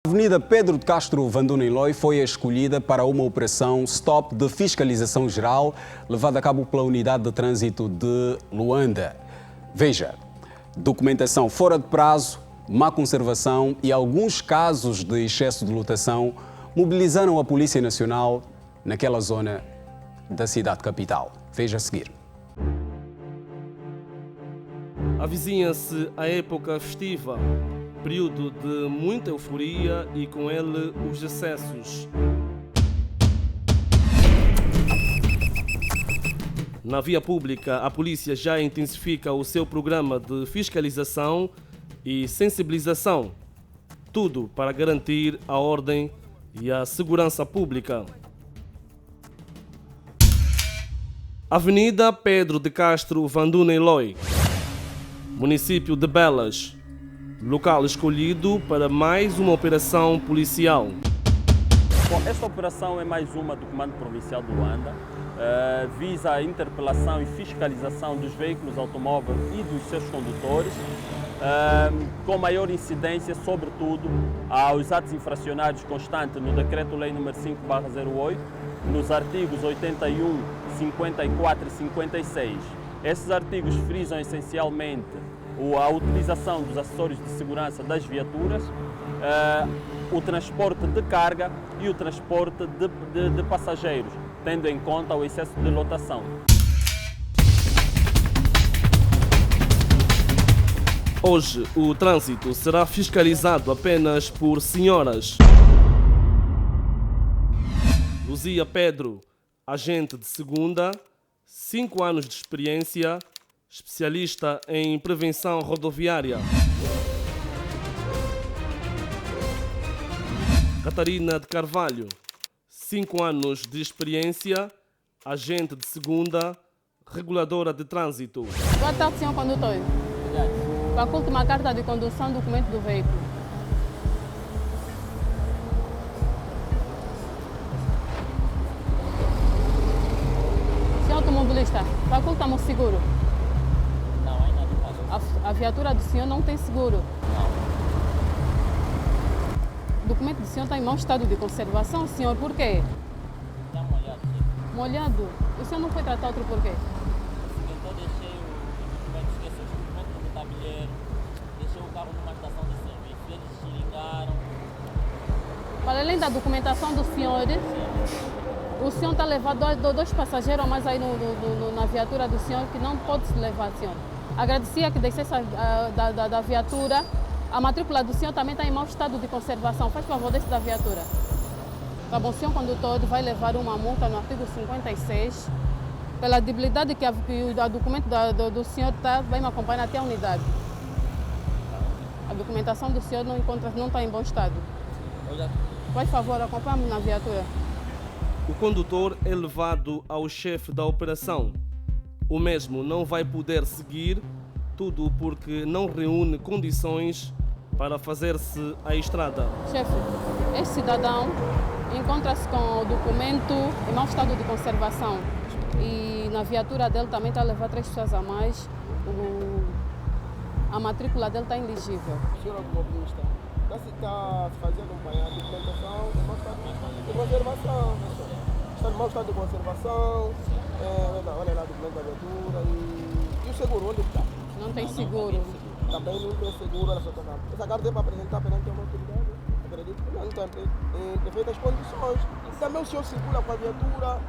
A Avenida Pedro de Castro Vanduna Eloy foi escolhida para uma operação stop de fiscalização geral levada a cabo pela Unidade de Trânsito de Luanda. Veja, documentação fora de prazo, má conservação e alguns casos de excesso de lotação mobilizaram a Polícia Nacional naquela zona da cidade capital. Veja a seguir. Avizinha-se a época festiva, período de muita euforia e com ele os excessos. Na via pública, a polícia já intensifica o seu programa de fiscalização e sensibilização, tudo para garantir a ordem e a segurança pública. Avenida Pedro de Castro Vanduna Eloy, município de Belas, local escolhido para mais uma operação policial. Bom, esta operação é mais uma do Comando Provincial de Luanda, visa a interpelação e fiscalização dos veículos automóveis e dos seus condutores, com maior incidência, sobretudo, aos atos infracionários constantes no Decreto-Lei nº 5/08, nos artigos 81, 54 e 56. Esses artigos frisam essencialmente a utilização dos acessórios de segurança das viaturas, o transporte de carga e o transporte de passageiros, tendo em conta o excesso de lotação. Hoje, o trânsito será fiscalizado apenas por senhoras. Luzia Pedro, agente de segunda, 5 anos de experiência, especialista em prevenção rodoviária. Catarina de Carvalho, 5 anos de experiência, agente de segunda, reguladora de trânsito. Boa tarde, senhor condutor. Faculte uma carta de condução, documento do veículo. Senhor automobilista, faculta-me o seguro. Não, ainda não faço. A viatura do senhor não tem seguro. Não. O documento do senhor está em mau estado de conservação, senhor. Por quê? Está molhado, sim. Molhado? O senhor não foi tratar outro por quê? Eu deixei o documento, esqueci os documentos do tabuleiro, deixei o carro numa estação de serviço, eles se ligaram. Para além da documentação do senhor, o senhor está levando dois passageiros a mais aí na viatura do senhor que não pode se levar, senhor. Agradecia que descesse da viatura. A matrícula do senhor também está em mau estado de conservação. Faz favor, desce da viatura. Tá bom, o senhor condutor vai levar uma multa no artigo 56 pela debilidade que o documento do senhor vai me acompanhar até a unidade. A documentação do senhor não está em bom estado. Faz favor, acompanhe-me na viatura. O condutor é levado ao chefe da operação. O mesmo não vai poder seguir, tudo porque não reúne condições para fazer-se à estrada. Chefe, este cidadão encontra-se com o documento em mau estado de conservação e na viatura dele também está a levar 3 pessoas a mais. A matrícula dele está ilegível. Senhor automobilista, está se fazendo acompanhar a documentação em mau estado de conservação. Está em mau estado de conservação. Olha lá o documento da viatura e o seguro, onde está? Não tem seguro. Também não tem seguro nessa carta. Essa carta é para apresentar perante uma autoridade. Acredito que não tem perfeitas condições. Também o senhor circula com a viatura,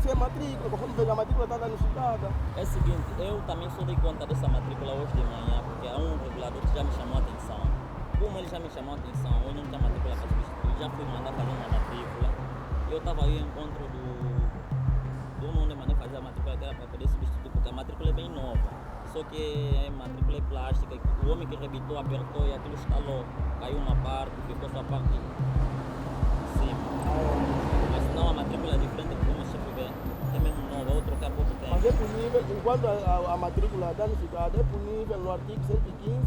sem matrícula, conforme veja a matrícula está danificada. É o seguinte, eu também só dei conta dessa matrícula hoje de manhã, porque há um regulador que já me chamou a atenção. Como ele já me chamou a atenção, eu não tinha matrícula para substituir, já fui mandar fazer uma matrícula. Eu estava aí em encontro do onde mandei fazer a matrícula, que era para poder substituir, porque a matrícula é bem nova. Só que a matrícula é plástica, o homem que rebitou apertou e aquilo estalou. Caiu uma parte, ficou só a parte de cima. Mas senão a matrícula é diferente como o chefe vê. É mesmo nova, outro que há pouco tempo. Mas é punível, enquanto a matrícula danificada, é punível no artigo 115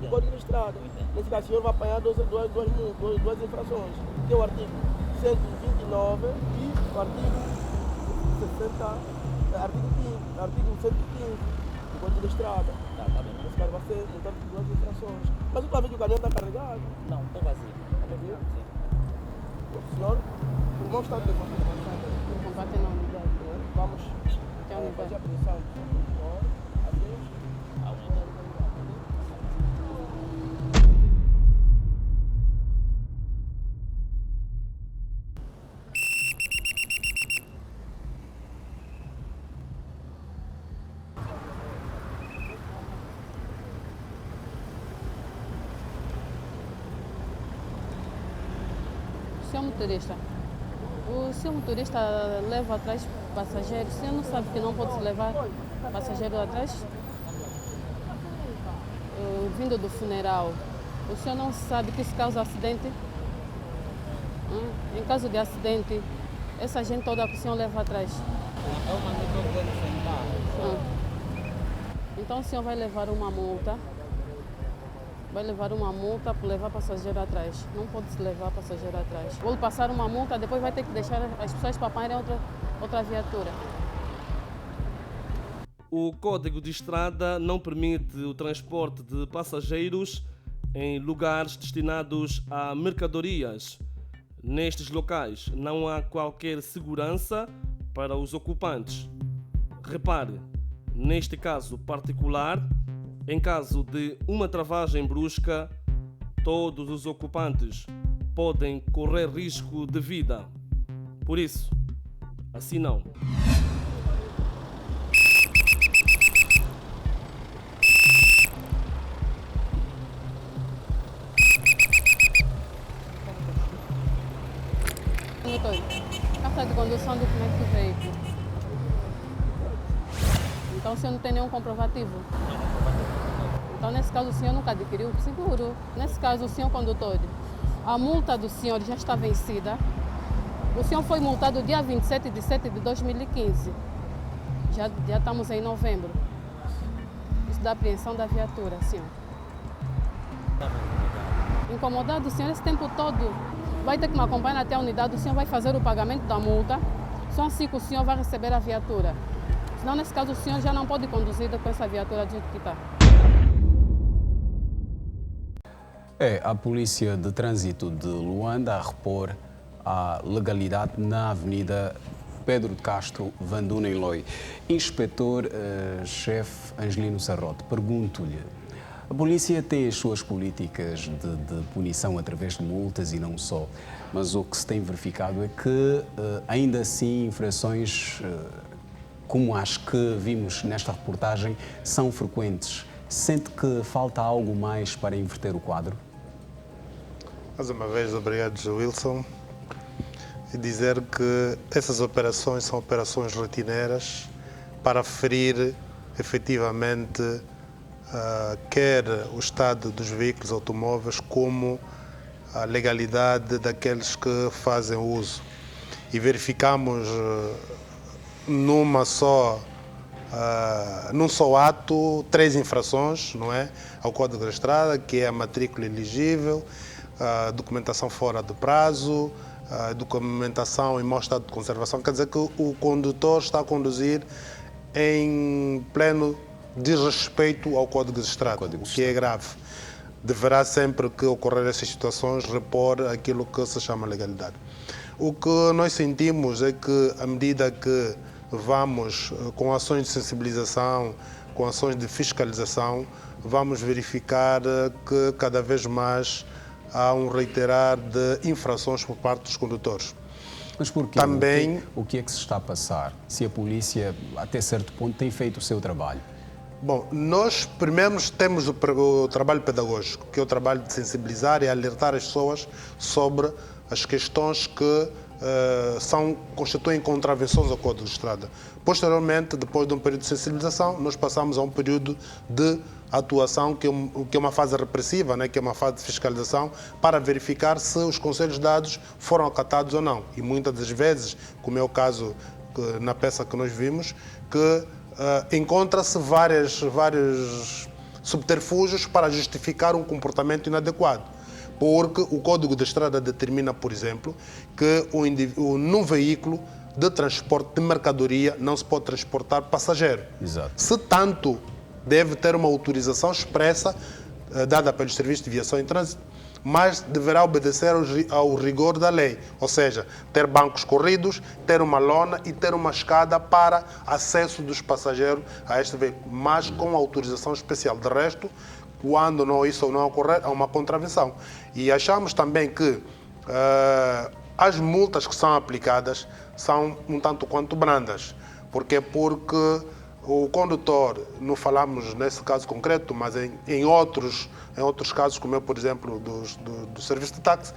do Código de Estrada. Nesse caso, o senhor vai apanhar duas infrações. Que é o artigo 129 e o artigo 60, artigo 115. Código de Estrada. Tá bem. Esse cara vai ser multado por 2 infrações. Mas eu estou a ver que o caminhão está carregado. Não, estou vazio. O senhor, por mau estado de combate, Combate na unidade. vamos Que é a unidade. fazer a apreensão do condutor, adeus. O senhor motorista leva atrás passageiros. O senhor não sabe que não pode se levar passageiro atrás? Vindo do funeral, o senhor não sabe que isso causa acidente? Em caso de acidente, essa gente toda que o senhor leva atrás. Eu mandei todo ele sentar. Então o senhor vai levar uma multa. Vai levar uma multa por levar passageiro atrás. Não pode se levar passageiro atrás. Vou lhe passar uma multa, depois vai ter que deixar as pessoas para apanharem outra viatura. O Código de Estrada não permite o transporte de passageiros em lugares destinados a mercadorias. Nestes locais não há qualquer segurança para os ocupantes. Repare, neste caso particular, em caso de uma travagem brusca, todos os ocupantes podem correr risco de vida. Por isso, assim não. Condutor, carta de condução, documento do veículo. Então o senhor não tem nenhum comprovativo? Então, nesse caso, o senhor nunca adquiriu o seguro. Nesse caso, o senhor condutor, a multa do senhor já está vencida. O senhor foi multado dia 27 de setembro de 2015. Já estamos em novembro. Isso da apreensão da viatura, senhor. Incomodado, o senhor, esse tempo todo vai ter que me acompanhar até a unidade. O senhor vai fazer o pagamento da multa. Só assim que o senhor vai receber a viatura. Senão, nesse caso, o senhor já não pode conduzir com essa viatura do jeito que está. A Polícia de Trânsito de Luanda a repor a legalidade na Avenida Pedro de Castro, Vanduna, em Loi. Inspetor-chefe Angelino Sarrote, pergunto-lhe, a polícia tem as suas políticas de punição através de multas e não só, mas o que se tem verificado é que, ainda assim, infrações como as que vimos nesta reportagem são frequentes. Sente que falta algo mais para inverter o quadro? Mais uma vez, obrigado, Wilson. E dizer que essas operações são operações rotineiras para ferir efetivamente quer o estado dos veículos automóveis como a legalidade daqueles que fazem uso. E verificamos num só ato 3 infrações, não é? Ao Código da Estrada, que é a matrícula elegível, a documentação fora de prazo, a documentação em mau estado de conservação. Quer dizer que o condutor está a conduzir em pleno desrespeito ao Código de Estrada, o que é grave. Deverá sempre que ocorrer essas situações repor aquilo que se chama legalidade. O que nós sentimos é que, à medida que vamos com ações de sensibilização, com ações de fiscalização, vamos verificar que cada vez mais há um reiterar de infrações por parte dos condutores. Mas porquê? Também, o que é que se está a passar? Se a polícia, até certo ponto, tem feito o seu trabalho? Bom, nós primeiro temos o trabalho pedagógico, que é o trabalho de sensibilizar e alertar as pessoas sobre as questões que constituem contravenções ao Código de Estrada. Posteriormente, depois de um período de sensibilização, nós passamos a um período de atuação, que é uma fase repressiva, né, que é uma fase de fiscalização, para verificar se os conselhos dados foram acatados ou não. E muitas das vezes, como é o caso na peça que nós vimos, que encontra-se vários subterfúgios para justificar um comportamento inadequado. Porque o Código da Estrada determina, por exemplo, que num veículo de transporte de mercadoria não se pode transportar passageiro. Exato. Se tanto, deve ter uma autorização expressa dada pelos serviços de viação em trânsito. mas deverá obedecer ao rigor da lei, ou seja, ter bancos corridos, ter uma lona e ter uma escada para acesso dos passageiros a este veículo, mas com autorização especial. De resto, quando isso não ocorrer, há uma contravenção. E achamos também que as multas que são aplicadas são um tanto quanto brandas. Porque o condutor, não falamos nesse caso concreto, mas em outros casos, como por exemplo, do serviço de táxi,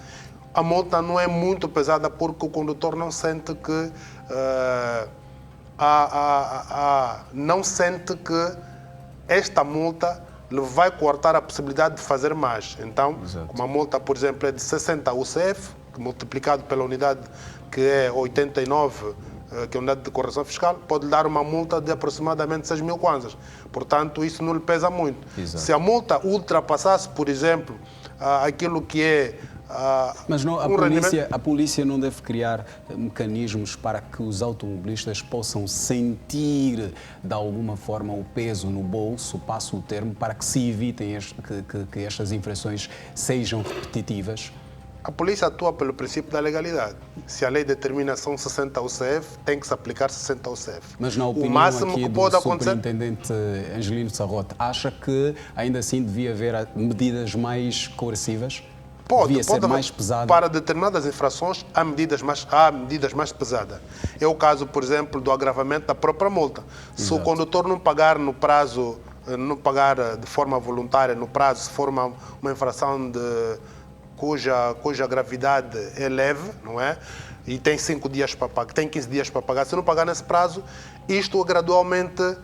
a multa não é muito pesada porque o condutor não sente que não sente que esta multa lhe vai cortar a possibilidade de fazer mais. Então, uma multa, por exemplo, é de 60 UCF, multiplicado pela unidade que é 89, que é a unidade de correção fiscal, pode dar uma multa de aproximadamente 6 mil kwanzas. Portanto, isso não lhe pesa muito. Exato. Se a multa ultrapassasse, por exemplo, aquilo que é mas não, a polícia não deve criar mecanismos para que os automobilistas possam sentir de alguma forma o peso no bolso, passo o termo, para que se evitem que estas infrações sejam repetitivas? A polícia atua pelo princípio da legalidade. Se a lei determina são 60 UCF, tem que se aplicar 60 UCF. Mas na opinião o máximo aqui que do pode acontecer... superintendente Angelino Sarrote, acha que ainda assim devia haver medidas mais coercivas? Pode ser mais pesado? Para determinadas infrações há medidas mais pesadas. É o caso, por exemplo, do agravamento da própria multa. Se o condutor não pagar no prazo, não pagar de forma voluntária no prazo, se for uma infração cuja gravidade é leve, não é? E tem 5 dias para pagar, tem 15 dias para pagar. Se não pagar nesse prazo, isto é gradualmente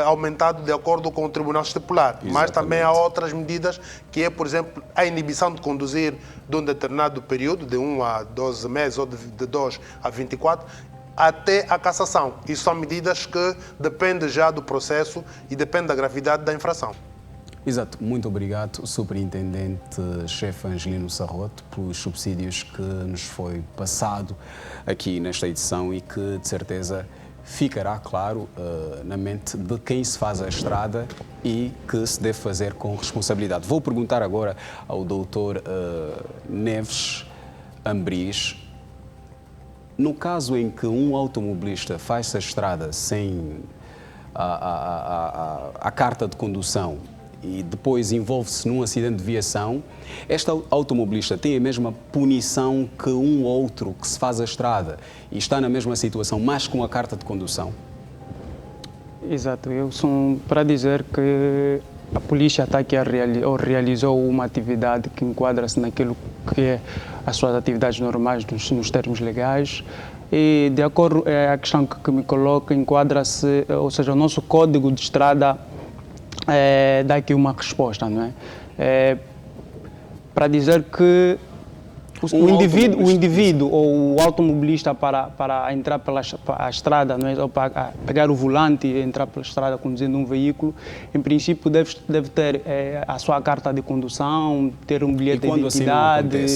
aumentado de acordo com o Tribunal Estipular. Exatamente. Mas também há outras medidas, que é, por exemplo, a inibição de conduzir de um determinado período, de 1 a 12 meses ou de 2 a 24, até a cassação. Isso são medidas que dependem já do processo e dependem da gravidade da infração. Exato. Muito obrigado, superintendente-chefe Angelino Sarrote, pelos subsídios que nos foi passado aqui nesta edição e que, de certeza, ficará claro na mente de quem se faz a estrada e que se deve fazer com responsabilidade. Vou perguntar agora ao doutor Neves Ambris, no caso em que um automobilista faz a estrada sem a carta de condução e depois envolve-se num acidente de viação, este automobilista tem a mesma punição que um outro que se faz a estrada e está na mesma situação, mas com a carta de condução? Exato. Eu sou para dizer que a polícia está aqui realizou uma atividade que enquadra-se naquilo que é as suas atividades normais nos termos legais. E, de acordo com a questão que me coloca, enquadra-se, ou seja, o nosso código de estrada dá aqui uma resposta, não é? Para dizer que o indivíduo ou o automobilista para entrar pela estrada, não é? Ou para pegar o volante e entrar pela estrada conduzindo um veículo, em princípio deve ter a sua carta de condução, ter um bilhete de identidade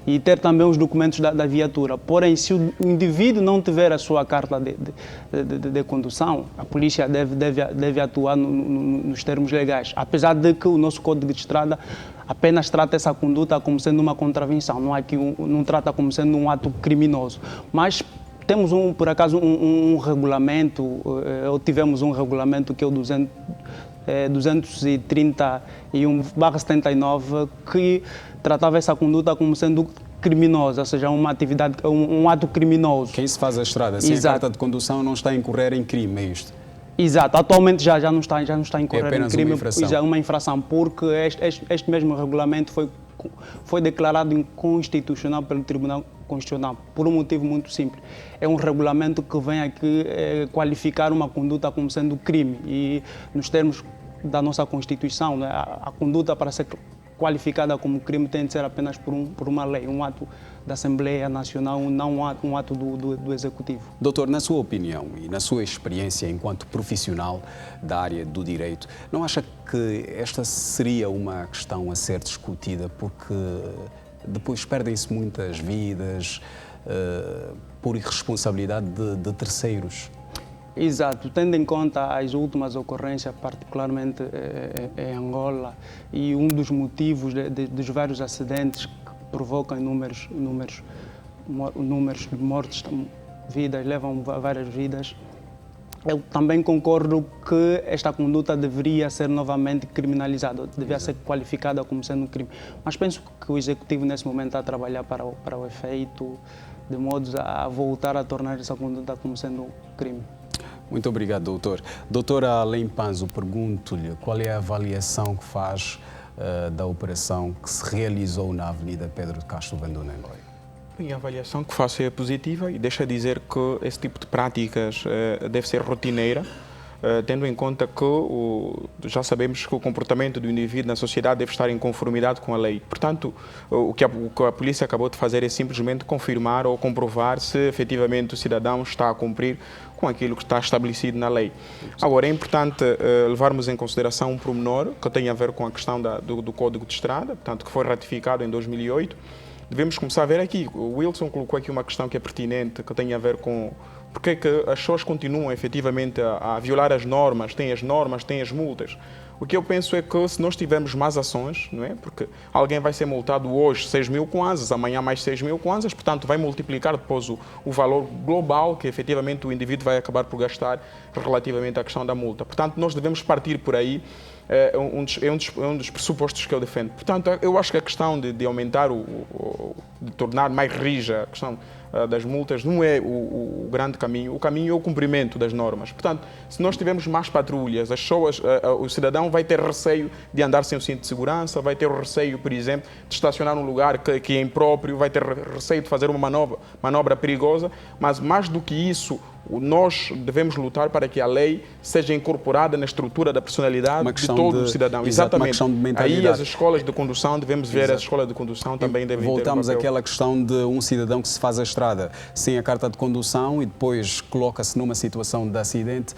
e ter também os documentos da viatura. Porém, se o indivíduo não tiver a sua carta de condução, a polícia deve atuar nos termos legais, apesar de que o nosso Código de Estrada apenas trata essa conduta como sendo uma contravenção, não trata como sendo um ato criminoso. Mas temos, por acaso, um regulamento, ou tivemos um regulamento que é o 231/79, que tratava essa conduta como sendo criminosa, ou seja, uma atividade, um ato criminoso. Quem se faz a estrada sem a carta de condução não está a incorrer em crime, é isto? Exato, atualmente já não está a incorrer em crime, é uma infração, porque este mesmo regulamento foi declarado inconstitucional pelo Tribunal Constitucional, por um motivo muito simples. É um regulamento que vem aqui qualificar uma conduta como sendo crime e, nos termos da nossa Constituição, né, a conduta para ser qualificada como crime tem de ser apenas por uma lei, um ato da Assembleia Nacional, não um ato do Executivo. Doutor, na sua opinião e na sua experiência enquanto profissional da área do direito, não acha que esta seria uma questão a ser discutida porque depois perdem-se muitas vidas por irresponsabilidade de terceiros? Exato, tendo em conta as últimas ocorrências, particularmente em Angola, e um dos motivos dos vários acidentes que provocam números de mortes, vidas, levam várias vidas, eu também concordo que esta conduta deveria ser novamente criminalizada, deveria ser qualificada como sendo um crime. Mas penso que o Executivo, nesse momento, está a trabalhar para o efeito, de modo a voltar a tornar essa conduta como sendo crime. Muito obrigado, doutor. Doutora Além Panzo, pergunto-lhe qual é a avaliação que faz da operação que se realizou na Avenida Pedro de Castro Vanduna, em Loi? Bem, a avaliação que faço é positiva e deixa dizer que esse tipo de práticas deve ser rotineira, tendo em conta que já sabemos que o comportamento do indivíduo na sociedade deve estar em conformidade com a lei. Portanto, o que a polícia acabou de fazer é simplesmente confirmar ou comprovar se efetivamente o cidadão está a cumprir com aquilo que está estabelecido na lei. Agora, é importante levarmos em consideração um pormenor que tem a ver com a questão do Código de Estrada, portanto, que foi ratificado em 2008. Devemos começar a ver aqui, o Wilson colocou aqui uma questão que é pertinente, que tem a ver com porque é que as pessoas continuam efetivamente a violar as normas, têm as multas. O que eu penso é que se nós tivermos mais ações, não é? Porque alguém vai ser multado hoje 6.000 kwanzas, amanhã mais 6.000 kwanzas, portanto vai multiplicar depois o valor global que efetivamente o indivíduo vai acabar por gastar relativamente à questão da multa. Portanto, nós devemos partir por aí. É um dos pressupostos que eu defendo. Portanto, eu acho que a questão de aumentar, de tornar mais rígida a questão das multas não é o grande caminho. O caminho é o cumprimento das normas. Portanto, se nós tivermos mais patrulhas, o cidadão vai ter receio de andar sem o cinto de segurança, vai ter receio, por exemplo, de estacionar num lugar que é impróprio, vai ter receio de fazer uma manobra perigosa, mas mais do que isso, nós devemos lutar para que a lei seja incorporada na estrutura da personalidade de todo o cidadão. Exatamente. Uma questão de mentalidade. Aí as escolas de condução, devemos ver as escolas de condução também devem ter um Voltamos papel. àquela questão de um cidadão que se faz a estrada sem a carta de condução e depois coloca-se numa situação de acidente,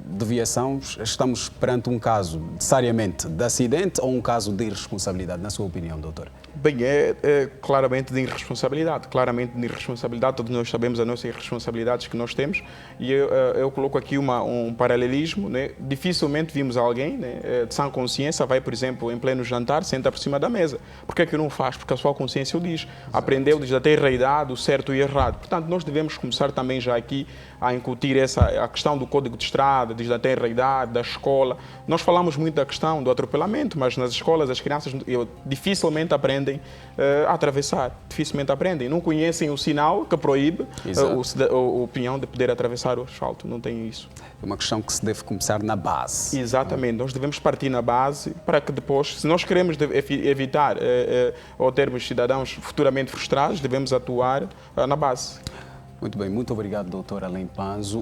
de viação. Estamos perante um caso, necessariamente, de acidente ou um caso de irresponsabilidade, na sua opinião, doutor? Bem, é claramente de irresponsabilidade. Claramente de irresponsabilidade. Todos nós sabemos as nossas irresponsabilidades que nós temos e eu coloco aqui um paralelismo, né? Dificilmente vimos alguém, né, de sã consciência vai, por exemplo, em pleno jantar, senta por cima da mesa. Por que é que não faz? Porque a sua consciência o diz. Aprendeu desde a tenra idade o certo e o errado. Portanto, nós devemos começar também já aqui a incutir a questão do Código de Estrada, desde a tenra idade, da escola. Nós falamos muito da questão do atropelamento, mas nas escolas as crianças dificilmente aprendem a atravessar. Dificilmente aprendem. Não conhecem o sinal que proíbe o peão de poder atravessar o asfalto. Não tem isso. É uma questão que se deve começar na base. Exatamente. Nós devemos partir na base para que depois, se nós queremos evitar ou termos cidadãos futuramente frustrados, devemos atuar na base. Muito bem. Muito obrigado, doutor Além Panzo.